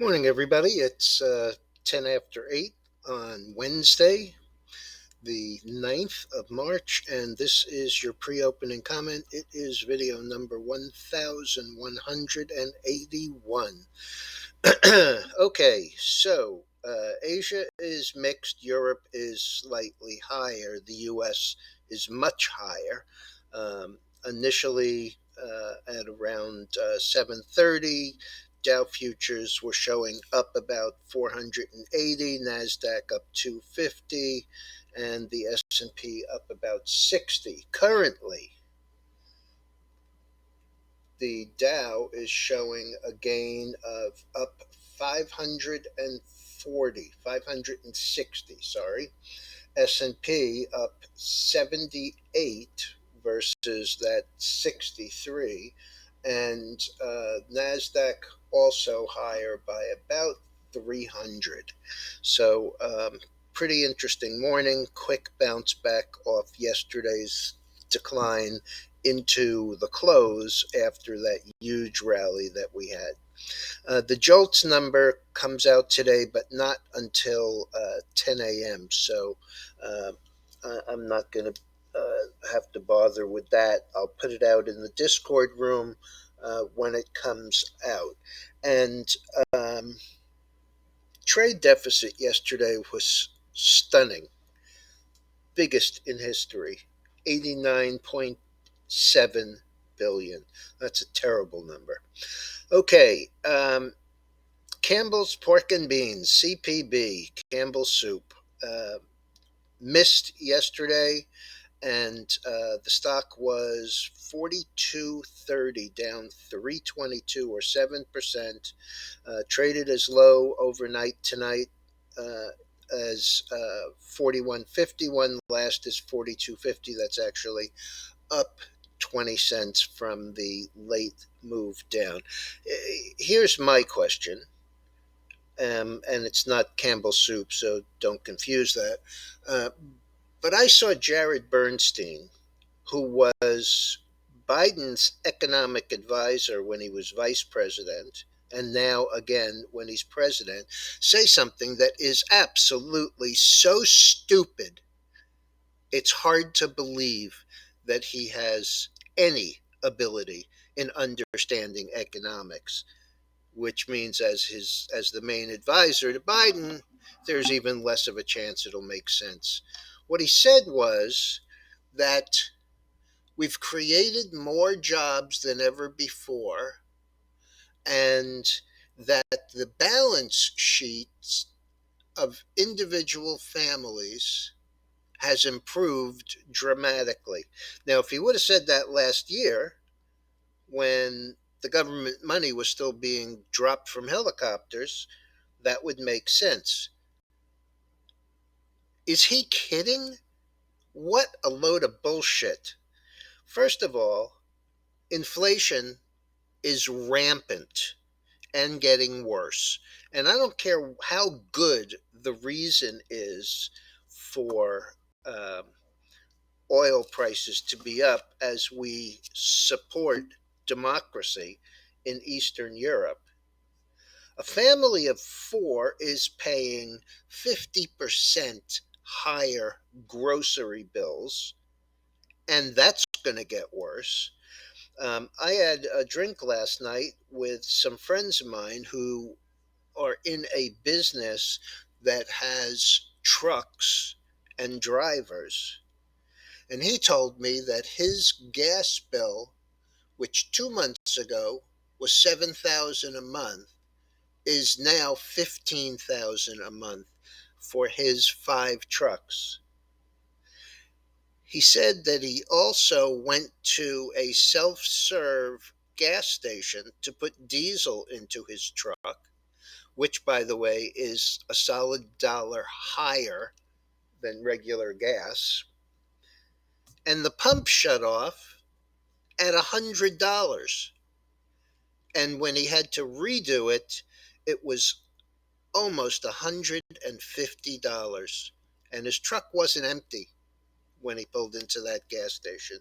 Morning, everybody. It's 10 after 8 on Wednesday, the 9th of March, and this is your pre opening comment. It is video number 1181. Okay, so Asia is mixed, Europe is slightly higher, the US is much higher. Initially at around 730, Dow futures were showing up about 480, Nasdaq up 250, and the S&P up about 60. Currently, the Dow is showing a gain of up 560, sorry. S&P up 78 versus that 63, and Nasdaq also higher by about 300. So pretty interesting morning. Quick bounce back off yesterday's decline into the close after that huge rally that we had. The JOLTS number comes out today, but not until 10 a.m. So uh, I'm not going to have to bother with that. I'll put it out in the Discord room when it comes out. And um, trade deficit yesterday was stunning, biggest in history, 89.7 billion. That's a terrible number. Okay, Campbell's Pork and Beans, CPB, Campbell's Soup, missed yesterday, and the stock was 42.30, down 322 or 7%. Traded as low overnight tonight as 41.51. Last is 42.50. That's actually up 20 cents from the late move down. Here's my question, and it's not Campbell Soup, so don't confuse that. Uh, but I saw Jared Bernstein, who was Biden's economic advisor when he was vice president, and now again when he's president, say something that is absolutely so stupid, it's hard to believe that he has any ability in understanding economics, which means as the main advisor to Biden, there's even less of a chance it'll make sense. What he said was that we've created more jobs than ever before, and that the balance sheets of individual families has improved dramatically. Now, if he would have said that last year, when the government money was still being dropped from helicopters, that would make sense. Is he kidding? What a load of bullshit. First of all, inflation is rampant and getting worse. And I don't care how good the reason is for oil prices to be up as we support democracy in Eastern Europe. A family of four is paying 50% higher grocery bills, and that's going to get worse. I had a drink last night with some friends of mine who are in a business that has trucks and drivers. And he told me that his gas bill, which 2 months ago was 7,000 a month, is now 15,000 a month for his 5 trucks. He said that he also went to a self-serve gas station to put diesel into his truck, which, by the way, is a solid dollar higher than regular gas. And the pump shut off at $100. And when he had to redo it, it was almost $150. And his truck wasn't empty when he pulled into that gas station.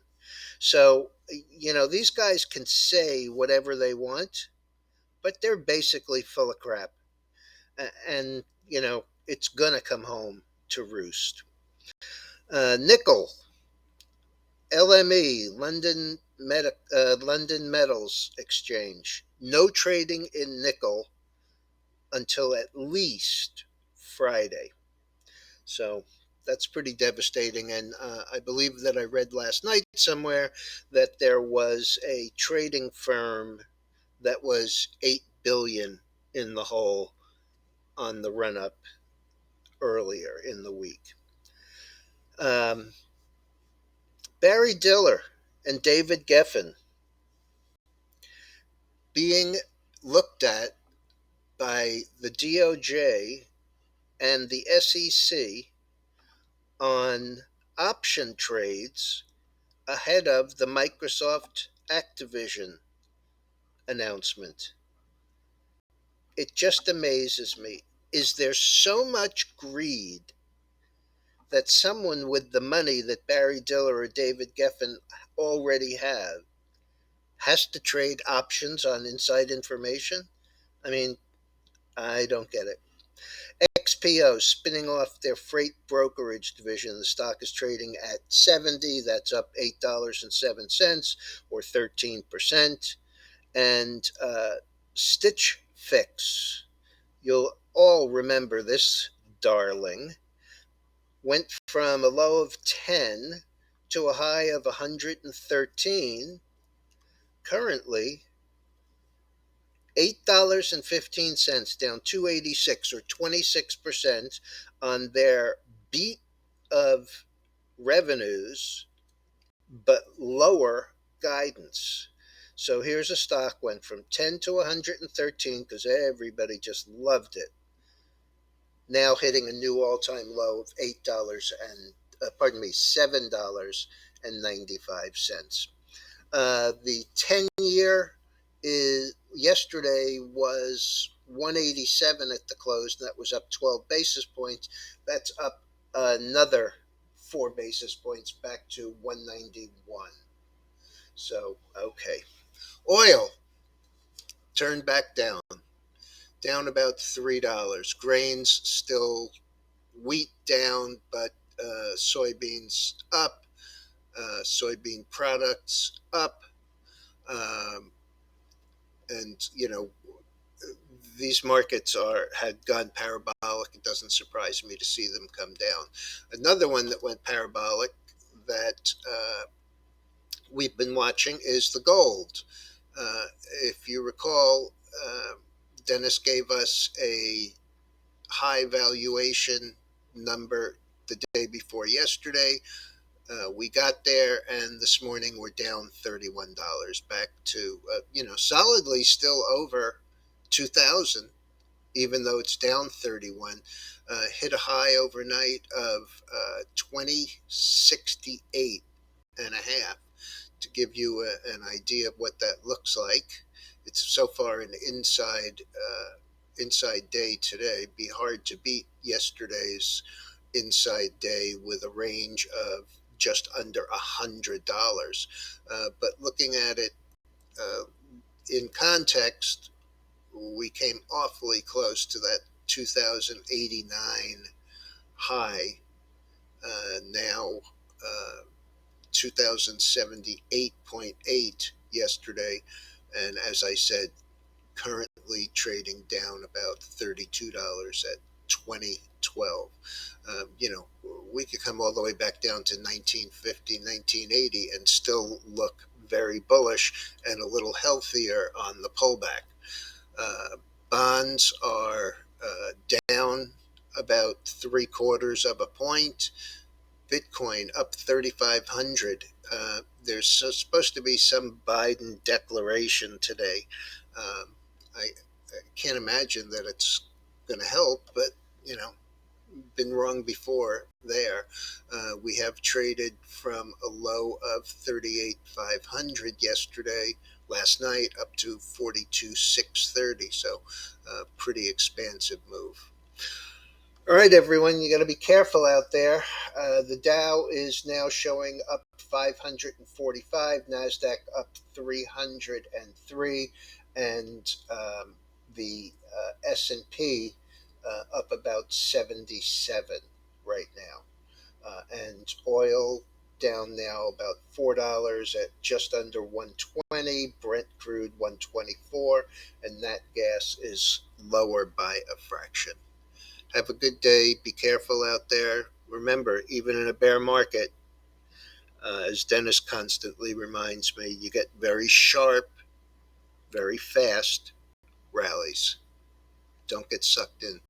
So, these guys can say whatever they want, but they're basically full of crap. And it's gonna come home to roost. Nickel, LME, London Metals Exchange. No trading in nickel until at least Friday. So that's pretty devastating. And I believe that I read last night somewhere that there was a trading firm that was 8 billion in the hole on the run up earlier in the week. Um, Barry Diller and David Geffen being looked at by the DOJ and the SEC on option trades ahead of the Microsoft Activision announcement. It just amazes me. Is there so much greed that someone with the money that Barry Diller or David Geffen already have has to trade options on inside information? I mean, I don't get it. XPO spinning off their freight brokerage division. The stock is trading at 70. That's up $8.07 or 13%. And Stitch Fix, you'll all remember this darling, went from a low of 10 to a high of 113. Currently, $8.15, down 286 or 26% on their beat of revenues, but lower guidance. So here's a stock went from 10 to 113 because everybody just loved it. Now hitting a new all-time low of $8 and $7.95. The 10-year is yesterday was 187 at the close, and that was up 12 basis points. That's up another 4 basis points back to 191. So, okay. Oil turned back down about $3. Grains still, wheat down, but soybeans up, soybean products up. Um, and these markets had gone parabolic. It doesn't surprise me to see them come down. Another one that went parabolic that we've been watching is the gold. If you recall, Dennis gave us a high valuation number the day before yesterday. We got there, and this morning we're down $31, back to solidly still over 2,000, even though it's down 31. Hit a high overnight of 2068 and a half. To give you an idea of what that looks like, it's so far an inside day today. Be hard to beat yesterday's inside day with a range of just under $100. But looking at it in context, we came awfully close to that 2089 high. Now 2078.8 yesterday, and as I said, currently trading down about $32 at 2012. We could come all the way back down to 1950, 1980 and still look very bullish and a little healthier on the pullback. Bonds are down about 3/4 of a point. Bitcoin up 3,500. There's supposed to be some Biden declaration today. I can't imagine that it's going to help, but been wrong before there. We have traded from a low of 38,500 yesterday, last night, up to 42,630. So, pretty expansive move. All right, everyone, you got to be careful out there. The Dow is now showing up 545, Nasdaq up 303, and the S&P up about 77 right now. And oil down now about $4 at just under 120. Brent crude 124, and that gas is lower by a fraction. Have a good day. Be careful out there. Remember, even in a bear market, as Dennis constantly reminds me, you get very sharp, very fast rallies. Don't get sucked in.